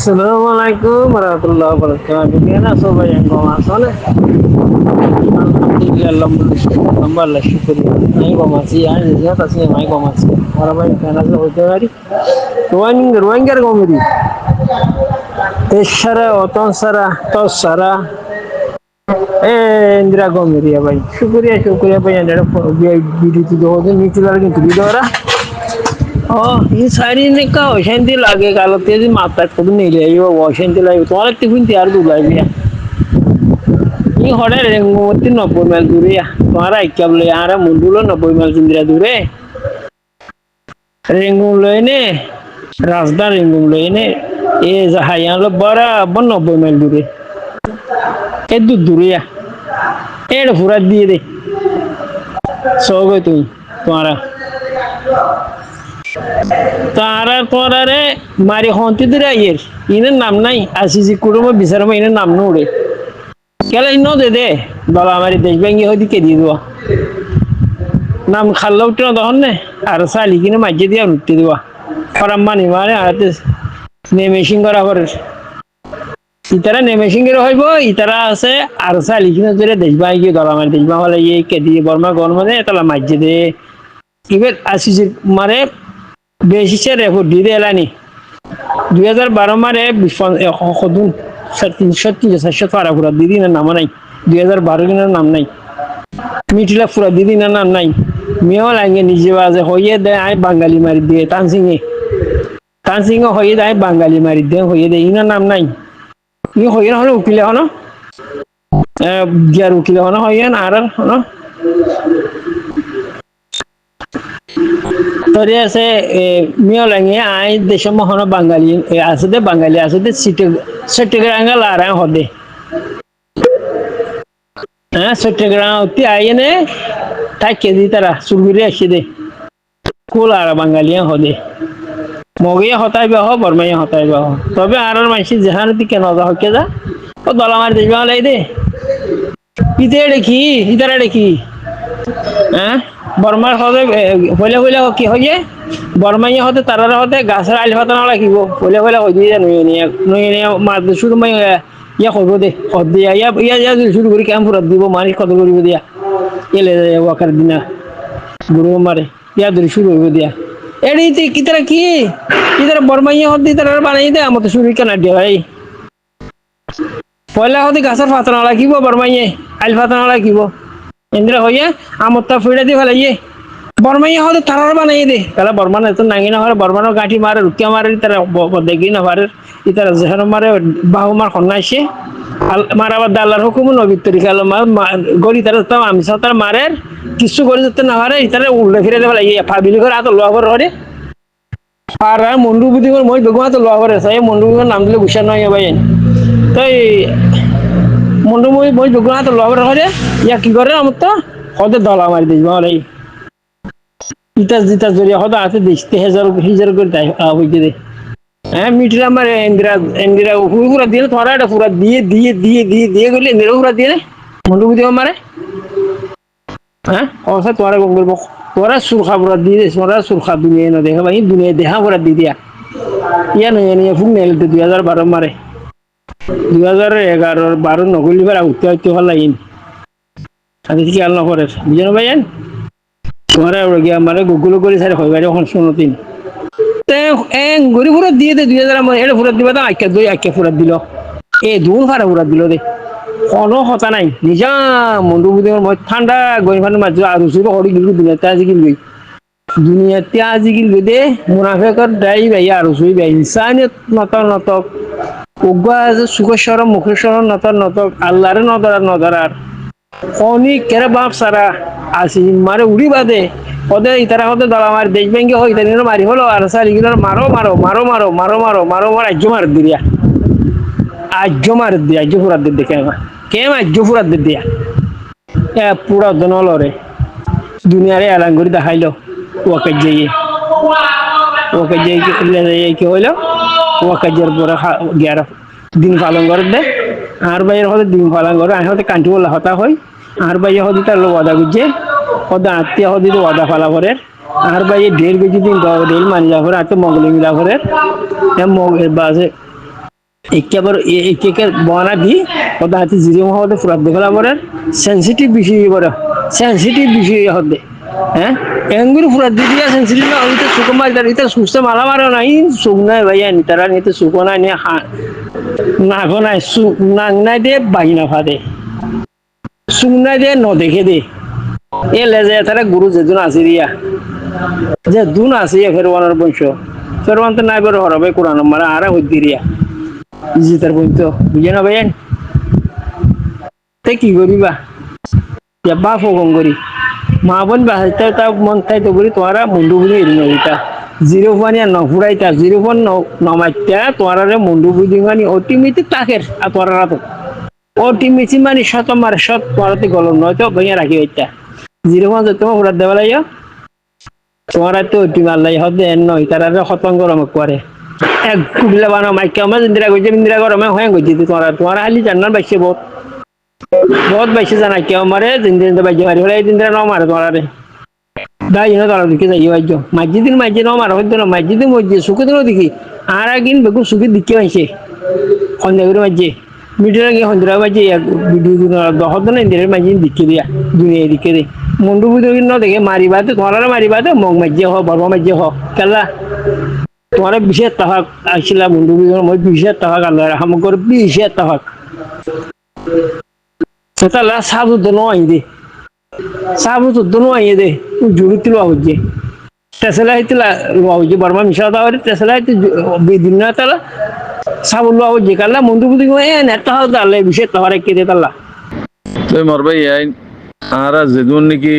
Assalamualaikum warahmatullahi wabarakatuh. Gimana sobat yang kau masuk? Alhamdulillah, alhamdulillah, syukur. Naik kau masih, ya, tasnya naik kau masih. Orang banyak kan asal hotel tadi. Ruang kau mudi. Teshara, oton sara, tos sara. Indira kau mudi ya, baik. Syukur ya, baik. Ada dia video tu doa tu, ni tu lagi tu video orang. ये सारी ने का शांति लागे कालो तेजी माता को नहीं ले ये वो शांति लागे तो अलग टिफिन तैयार दूँ लागे ये होड़े रेंगोती 90 माइल दूर है तुम्हारा क्या बोले यार मुंडुलो 90 माइल जिंदरा दूर है रेंगों लेने रास्ता रेंगों लेने ये जहां लो बड़ा 90 माइल दूर है ये दूर है ये पूरा दिए दे सो गए तुम्हारा তারা তোরারে মারি হন্তি দিরা ইয়ের ইনের নাম নাই আসিজি কুড়ুমো বিচারমো ইনের নাম নুড়ে কেলা ইনো দে বাবা আমারি দেশ ব্যাঙ্গি হইদি কে দিয়ে দেওয়া নাম খাল্লা উঠে না তখন নে আর সালি কিনে মাঝে দিয়ে উঠতে দেওয়া ফরাম মানি মানে আতে নেমেশিং করা করে ইতারা নেমেশিং এর হইব ইতারা আছে আর সালি কিনে ধরে দেশ ব্যাঙ্গি দল আমার দেশ ব্যাঙ্গি হলে ইয়ে কে দিয়ে বর্মা গরমে তালা মাঝে দে ইবের আসিজি মারে বেশি সে রেকর্ড দিয়ে এলানি 2012 মারে কদুন 330 পারা পুরা দিদি না নাম নাই 2012 কিনার নাম নাই মিটিলা পুরা দিদি না নাম নাই মেও লাগে নিজে বাজে হইয়ে দেয় আই বাঙালি মারি দিয়ে তানসিং হইয়ে দেয় বাঙালি মারি দিয়ে হইয়ে দেয় ইনার নাম নাই ই হইয়ে হলো উকিলে হনো গিয়ার উকিলে হনো হইয়ে আর হনো তরে আছে মিও লাগে আই দেশ মহন বাঙালি আছে দে বাঙালি আছে দে চট্টগ্রাম লারা হদে হ্যাঁ চট্টগ্রাম অতি আইনে থাকে দি তারা সুরগুরি আসে দে কোলারা বাঙালি হদে মগিয়া হতাই বাহ বর্মাইয়া হতাই বাহ তবে আর মানসি জাহান দিকে নজা হকে যা ও দলামার দেশ বাংলাই দে ইতে দেখি ইতারা দেখি হ্যাঁ বর্মার হতে হইলে হইলে কি হইয়ে বর্মাইয়া হতে তারারা হতে গাছের আইল হতে না লাগিব হইলে হইলে হই দিয়ে নুয়ে নিয়ে মাছ শুরু মাই ইয়া করব দে হদ দিয়া ইয়া শুরু করি কাম ফুরাত দিব মারি কত করিব দিয়া এলে ওয়াকার দিনা গুরু মারে ইয়া ধরে শুরু হইব দিয়া এড়ি কি তারা বর্মাইয়া হতে তারা বানাই দে আমার তো শুরু কেন দিয়া ভাই পয়লা হতে গাছের ফাতনা লাগিব বর্মাইয়ে আইল ফাতনা লাগিব ইন্দ্র হইয়া আমতা ফিরে দি ফেলাইয়ে বর্মাইয়া হতে তারার বানাই দে তাহলে বর্মান এত নাঙ্গি না হরে বর্মানো গাঁঠি মারে রুকিয়া মারে তারা দেখি না পারে ইতারা যেহান মারে বাহু মার খন্নাইছে মারাবার দাল্লার হুকুম নবীর তরিকা গড়ি তারা তো আমি তারা মারে কিছু গড়ি যেতে না পারে ইতারা উল্লে ফিরে দেবে লাগে ফাবিলি করে হাত লোয়া করে হরে আর মন্ডু বুদ্ধি করে মই বেগুন হাতে লোয়া করে সেই মন্ডু বুদ্ধির নাম দিলে গুছা নয় ভাই তাই মন্ডু মই বেগুন হাতে লোয়া করে হরে ইয়া কি করে আমার তো হতে দলা মারি দিস বলে ইতাস জড়িয়ে হতে আছে দেখতে হিজার করে দেয় হইতে দে হ্যাঁ মিটির আমার ইন্দিরা পুরা দিয়ে তোরা এটা পুরা দিয়ে গেলে ইন্দিরা পুরা দিয়ে মন্ডু বুদ্ধি মারে হ্যাঁ অবস্থা তোরা গঙ্গল তোরা সুরখা পুরা দিয়ে দে তোরা সুরখা দুনিয়া না দেখা ভাই দুনিয়া দেখা পুরা দিয়ে দিয়া ইয়া নিয়ে ফুক নেল 2012 মারে 2011-12 নগলি বার উঠতে ভাল লাগিন আমি কি আল নকরে বুঝেন ভাইয়েন তোমার গিয়া মানে গুগল করে সারে হয় বাইরে এখন শুনতিন তে গরি পুরো দিয়ে দে 2000 এটা পুরো দিবা আইকা পুরো দিল দুন ফারা পুরো দিল দে কোনো হতা নাই নিজা মন্ডু বুদের মই ঠান্ডা গই ফান মাঝ আর সুর হড়ি গিল দুনিয়াতে আজি গিল দে মুনাফিকর দাই ভাই আর সুই ভাই ইনসানিয়ত নত উগা সুখেশ্বর মুখেশ্বর নত আল্লাহর নদরার অনি কেরে বাপ সারা আসি মারে উড়ি বাদে ওদে ইতারা হতে দলা মার দেশ ব্যাঙ্গে হই তাই মারি হলো আর সারি গিলার মারো আজ্য মার দিয়া আজ্য ফুরাত দেখে কেম আজ্য ফুরাত দিয়া পুরা দনলরে দুনিয়ারে এলান করে দেখাইলো ওকে যাইয়ে কি হইলো ওকে যার পরে গিয়ার দিন পালন করে দে আর বাইরের হতে দিন পালন করে আমি হতে কান্টি বলা হতা হয় আর বাইরে হতে তার ওয়াদা বুঝছে হতে আত্মীয় হতে ওয়াদা ফালা করে আর বাইরে 1.5 কেজি দিন ডেল মানি যা করে আর তো মঙ্গল মিলা করে বাজে একেবারে একে বনা ভি ওটা হাতে জিরে মহলে ফুরাত দেখলা পরে সেন্সিটিভ বিষয় বড় সেন্সিটিভ বিষয় হতে হ্যাঁ এঙ্গুর ফুরাত দিয়া সেন্সিটিভ না হইতে সুকুমার দার ইতা সুস্থ মালা মারো নাই সুক নাই ভাইয়া নি তারা নিতে সুক নাই নি না গো নাই সুক নাং নাই দে বাগিনা ফাদে সুক নাই দে ন দেখে দে এ লেজে তারা গুরু যেদিন আছে দিয়া যে দুন আছে ফেরওয়ানের বংশ ফেরওয়ান তো নাই বড় হরবে কোরআন মারা আরা হইতে দিয়া জিতার বইত বুঝে না ভাইয়া তে কি করিবা বা ফোন করি মা বোন বাহাইতে তা মন তাই তো বলি তোমারা মুন্ডু বুঝি এরি নইতা জিরো পানি আর নফুরাইতা জিরো পান নমাইতা তোমারা মুন্ডু বুঝি মানে অটিমিতি তাকের আর তোরা তো অটিমিতি মানে শত মার শত তোরাতে গলম নয়তো ভাইয়া রাখি হইতা জিরো পান তোমার ফুরাত দেওয়া লাইয়া তোমারা তো অটি মারলাই হদে নয় তারা খতম গরম করে এক কুবিলা বানো মাইকা আমার ইন্দিরা গরমে হয়ে গেছি তোমারা হালি জান্নার বাইছে বহুত বাইছে জানা কেউ মারে জিন্দিরা বাইছে মারি হলে জিন্দিরা ন মারে তোমারা দাই না তারা দিকে যাই বাইজ মাঝিদিন মাঝে ন মারা হইতো না মাঝিদিন মধ্যে সুখে দিনও দেখি আর একদিন বেগুন সুখে দিকে মাইছে সন্ধ্যা করে মাঝে মিডিয়ার গিয়ে সন্ধ্যা মাঝে ভিডিও দশ দিন ইন্দিরের মাঝে দিকে দিয়া দুনিয়া দিকে দে মন্ডু বুঝে ন দেখে মারিবাতে তোমারা মারিবাতে মগ মাঝে হ বর্মা মাঝে হ কেলা তোমার 20,000 টাকা আসছিলাম বন্ধু মই 20,000 টাকা আল্লাহ রাহমত 20,000 টাকা সেটা লা সাবু দনো আই দে সাবু তো দনো আই দে জুড়ি তিলো হচ্ছে তেসলা হইতলা লোয়া হচ্ছে বর্মা মিশা দাও তেসলা হইতে বিদিন না তালা সাবু লোয়া হচ্ছে কালা বন্ধু বুঝি এ নেট টাকা দালে 20,000 টাকা রেখে দে তালা তো মোর ভাই আর যেদুন নাকি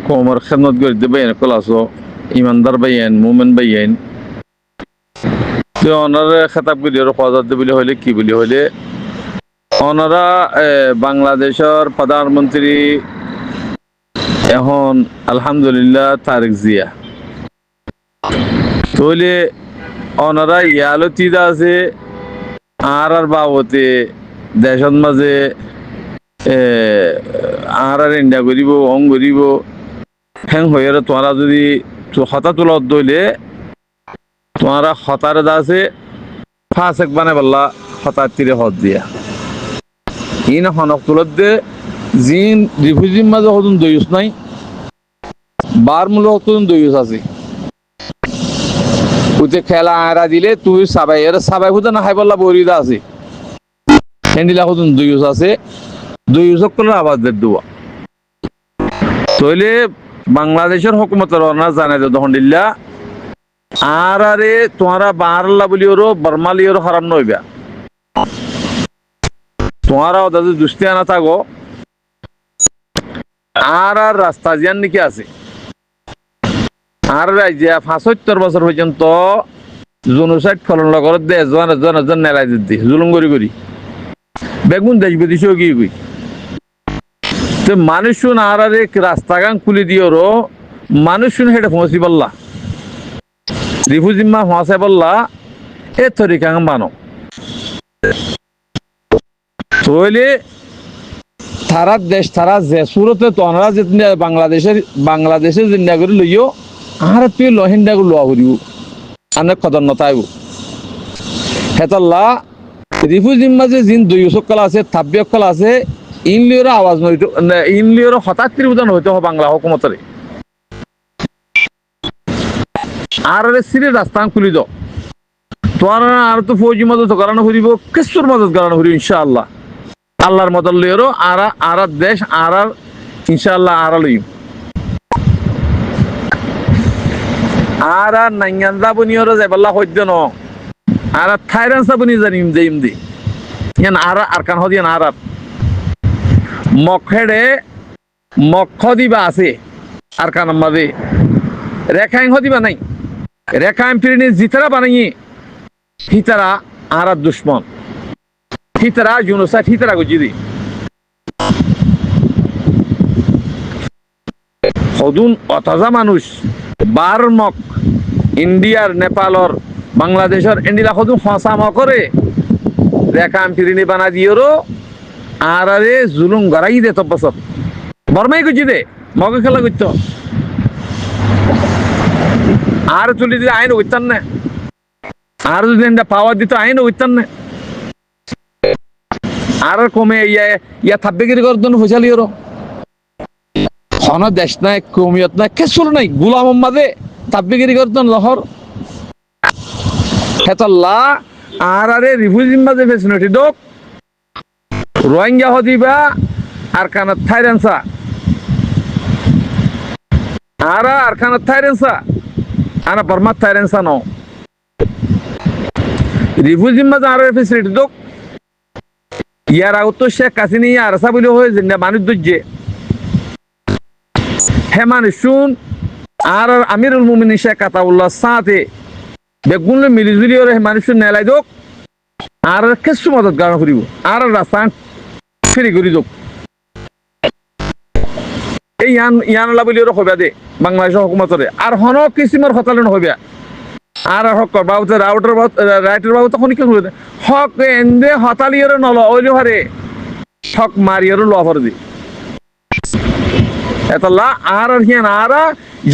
কোমর খেদমত করে দেবে কলাসো ইমানদার ভাইয়েন মুমেন ভাইয়েন তো ওনারা খেতাব করি আর খোয়াজাত বলে হইলে কি বলে হইলে ওনারা বাংলাদেশের প্রধানমন্ত্রী এখন আলহামদুলিল্লাহ তারেক জিয়া তাহলে ওনারা ইয়ালো তিদা আছে আর বাবতে দেশের মাঝে আর ইন্ডিয়া করিব অং করিব হ্যাং হয়ে তোমরা যদি হতা তোলত দইলে তোমারা হতারে আছে ফাঁসেক বানে বললা হতার তীরে হত দিয়া ইন হনক তুলত দে জিন রিফিউজির মাঝে হতুন দইস নাই বার মূল হতুন দইস আছে উতে খেলা আয়রা দিলে তুই সাবাই এর সাবাই হুদা না হাই বললা বরিদা আছে হ্যান্ডিলা হতুন দইস আছে দইস কলার আওয়াজ দে দুয়া তইলে বাংলাদেশের হুকুমতের না জানাই দহন দিল্লা আর আরে তোমরা বাহারল্লা বলি ওরো বর্মালি ওরো হারাম নইবা তোমরা ওদের দুষ্টি আনা থাকো আর রাস্তা জিয়ান নাকি আছে আর রাজ্যে 75 বছর পর্যন্ত জনসাইড ফলন লগর দে জন নেলাই দিদি জুলুম করি বেগুন দেশ বিদেশেও গিয়ে গই তো মানুষ আর রাস্তাগান খুলি দিওরো মানুষ হেঁটে পৌঁছি বললা রিফুজিম্মা হাসে বললা এ তরিকাং মানো তইলে তারা দেশ তারা যে সুরতে তোমরা যে বাংলাদেশের জিন্দা করে লইও আর তুই লহিন্দা করে লোয়া করিব অনেক কদর নতাইব হেতল্লা রিফুজিম্মা যে জিন দুই সকল আছে থাব্বিয়ক কল আছে ইনলিওর আওয়াজ নইতো ইনলিওর হঠাৎ ত্রিবুদান হইতে হবে বাংলা হুকুমতরে আর সিরে রাস্তা খুলি দাও তোমার আর তো ফৌজি মদত করানো ফুরিব কিসুর মদত করানো ফুরিব ইনশাআল্লাহ আল্লাহর মদত লইরো আর দেশ আর ইনশাআল্লাহ আর লইব আর নাঙ্গান্দা বনিয়রো যাইবাল্লা হইদ্য ন আর থাইরান সাবনি জানিম দেইম দি ইয়ান আর কান হদিয়ান আর মখেড়ে মক্ষ দিবা আছে আর কান মাদে রেখাইং হদিবা নাই রেখাইম ফিরিনি জিতারা বানাই হিতারা আর দুশ্মন হিতারা জুনুসাইড হিতারা গুজিদি হদুন অতজা মানুষ বারমক ইন্ডিয়ার নেপালর বাংলাদেশের এন্ডিলা হদুন হসাম করে রেখাইম ফিরিনি বানা দিওরো আর আরে জুলুম গড়াই দে তপসব বর্মাই গুজি দে মগে খেলা করতো আর তুলি দিলে আইন হইতান না আর যদি পাওয়ার দিত আইন হইতান না আর কমে ইয়া থাব্বেগিরি করতেন ফৈসালি ওর হন দেশ নাই কমিয়ত নাই কেসুর নাই গুলাম মাঝে থাব্বেগিরি করতেন লহর হেতল্লা আর আরে রিফিউজির মাঝে ফেসিলিটি দোক রোহিঙ্গা হদিবা আর কানাত থাইরেন্সা আর কানাত থাইরেন্সা আনা বর্মাত থাইরেন্সা ন রিফিউজির মাঝে আর ফেসিলিটি দোক ইয়ার আগত তো শেখ হাসিনা আর সাবলি হয়েছে না মানুষ দুজে হে মানুষ শুন আর আমিরুল মুমিনিন শেখ আতাউল্লাহ সাথে বেগুন মিলিজুলি ওর হে মানুষ নেলাই দোক আর কিছু মদত গান করিব আর রাস্তা ফ্রি করি দোক এই ইয়ানলা বলি ওর হইবা দে বাংলাদেশ হুকুমতরে আর হন কিসিমর হতালন হইবা আর হক বাবুতে রাউটার রাইটার বাবু তখন কি করে হক এন্দে হতালিয়র নল ওইলি হরে হক মারিয়র ল হর দি এতলা আর হিয়ান আর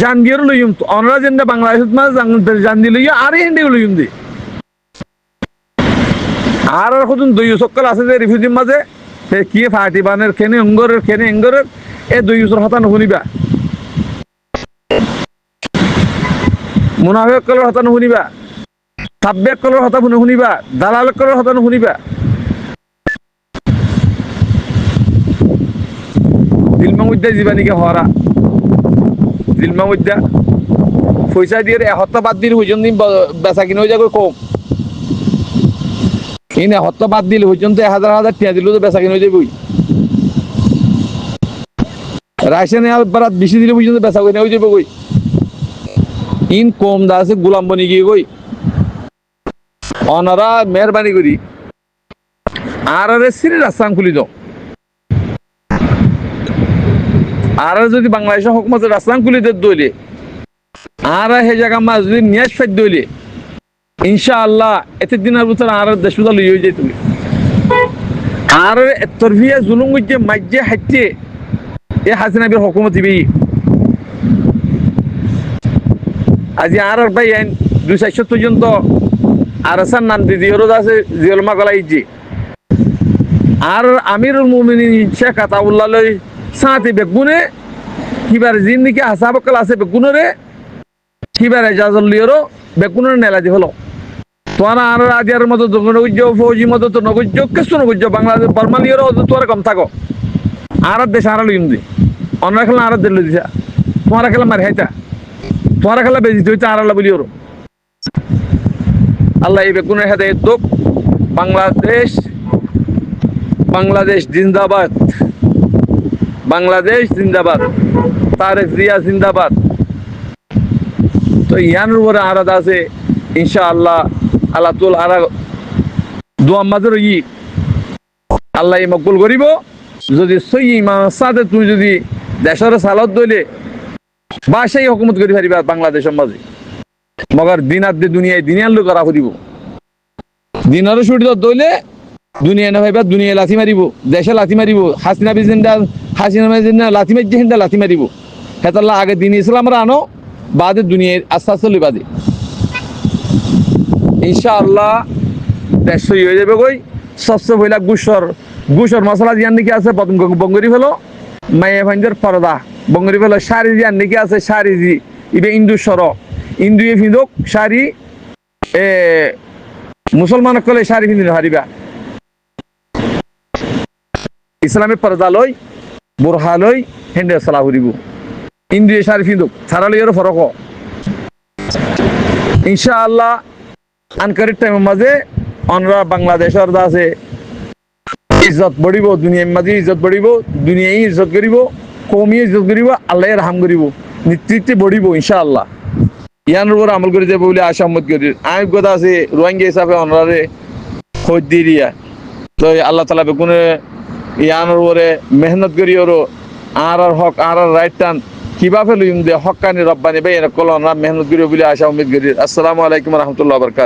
জানগিয়র লইম অনরা জেন্ডা বাংলাদেশত মা জান দি লইয়া আর হিন্দি লইম দি আর খুদুন দুই সকল আছে যে রিফিউজির মাঝে হে কি ফাটি বানের কেনে অঙ্গরের এ দুই বছর হতা নুনিবা মুনাফিক কলর হতা নুনিবা সাব্বেক কলর হতা নুনিবা দালাল কলর হতা নুনিবা দিলমামুদ্দা জীবানীকে হরা দিলমামুদ্দা পয়সা দিয়ে এহত্তা বাদ দিল হইজন দিন বেচা কিনে হয়ে যাবে কম ইন এহত্তা বাদ দিল হইজন তো 1000 টিয়া দিল তো বেচা কিনে হয়ে যাবে রাশিয়ানে বারাত বেশি দিলে পর্যন্ত বেচা কিনে হয়ে যাবে কই ইন কম দা আছে গোলাম বনি গিয়ে কই অনারা মেহরবানি করি আর সিরি রাস্তান খুলি দাও আর যদি বাংলাদেশের হুকুমতের রাস্তান খুলি দে দইলে আর হে জায়গা মা যদি নিয়াজ ফেদ দইলে ইনশাআল্লাহ এতে দিনের ভিতরে আর দেশ বিদা লই হয়ে যাইতে আর তরফিয়া জুলুম যে মাজ্জে হাইতে এ হাসিনা বির হুকুমত দিবি আজি আর ভাই 270 পর্যন্ত আর আসার নাম দিদি ওরদ আছে জিয়লমা গলাই জি আর আমিরুল মুমিনিন শেখ আতাউল্লাহ লই সাথে বেগুনে কিবার জিন্দিকে হাসাবকল আছে বেগুনরে কিবার এজাজল লিওরো বেগুনের নেলা দি হলো তোরা আর আজিয়ার মতো নগজ্য ফৌজি মতো তো নগজ্য কিছু নগজ্য বাংলাদেশ বর্মা লিওরো তোরা কম থাকো আর দেশ আর লইম দি অন্য খেলা আর দিল দিছা তোরা খেলা মারি হাইতা তোরা খেলা বেজি তুই আর আল্লাহ বলি ওর আল্লাহ এই বেগুনের হেদায়েত দোক বাংলাদেশ জিন্দাবাদ বাংলাদেশ জিন্দাবাদ তারেক জিয়া জিন্দাবাদ তো ইয়ানোর উপরে আরাদ আছে ইনশাআল্লাহ আল্লাহ তুল আর দোয়া মাঝের আল্লাহ মকবুল করিব যদি সই ইমাম সাথে তুমি যদি দেশের সালত দইলে বা সেই হুকুমত করি পারিবা বাংলাদেশের মাঝে মগর দিনার দে দুনিয়ায় দিনিয়ার লোক করা করিব দিনারও ছুটি দইলে দুনিয়া না ভাইবা দুনিয়া লাথি মারিব দেশে লাথি মারিব হাসিনা বিজিন্দা লাথি মারি হিন্দা লাথি মারিব হেতাল্লাহ আগে দিন ইসলামরা আনো বাদে দুনিয়ার আস্তে আস্তে লই বাদে ইনশাআল্লাহ দেশ হয়ে যাবে কই সবচেয়ে পয়লা গুসর মশলা জিয়ান নাকি আছে বঙ্গরি ফেলো মায়ে ভাঞ্জের পরদা বঙ্গরি ফেলো শাড়ি জিয়ান নাকি আছে শাড়ি জি ইবে ইন্দু সর ইন্দুয়ে ফিন্দুক শাড়ি মুসলমান কলে শাড়ি ফিন্দিল হারিবা ইসলামের পর্দা লই বোরহা লই হেন্ডে সালা করিব ইন্দ্রিয় শাড়ি ফিন্দুক সারা লইয়ের ফরক ইনশাআল্লাহ আনকারির টাইমের মাঝে অনরা বাংলাদেশের আছে ইজ্জত বড়িব দুনিয়ার মাঝে ইজ্জত বড়িব দুনিয়ায় ইজ্জত করিব কমিয়ে ইজ্জত করিব আল্লাহ রাহাম করিব নেতৃত্বে বড়িব ইনশাআল্লাহ ইয়ানোর উপর আমল করে যাবে বলে আশা মত করি আমি কথা আছে রোহিঙ্গা হিসাবে অনরারে খোঁজ দিয়ে দিয়া তো আল্লাহ তালা বেগুনে ইয়ানোর উপরে মেহনত করি ওরও আর হক আর রাইট টান কিভাবে লইম দে হকানি রব্বানি ভাই এনে কলন মেহনত করি বলে আশা উম্মীদ করি আসসালামু আলাইকুম রহমতুল্লাহ বরকাত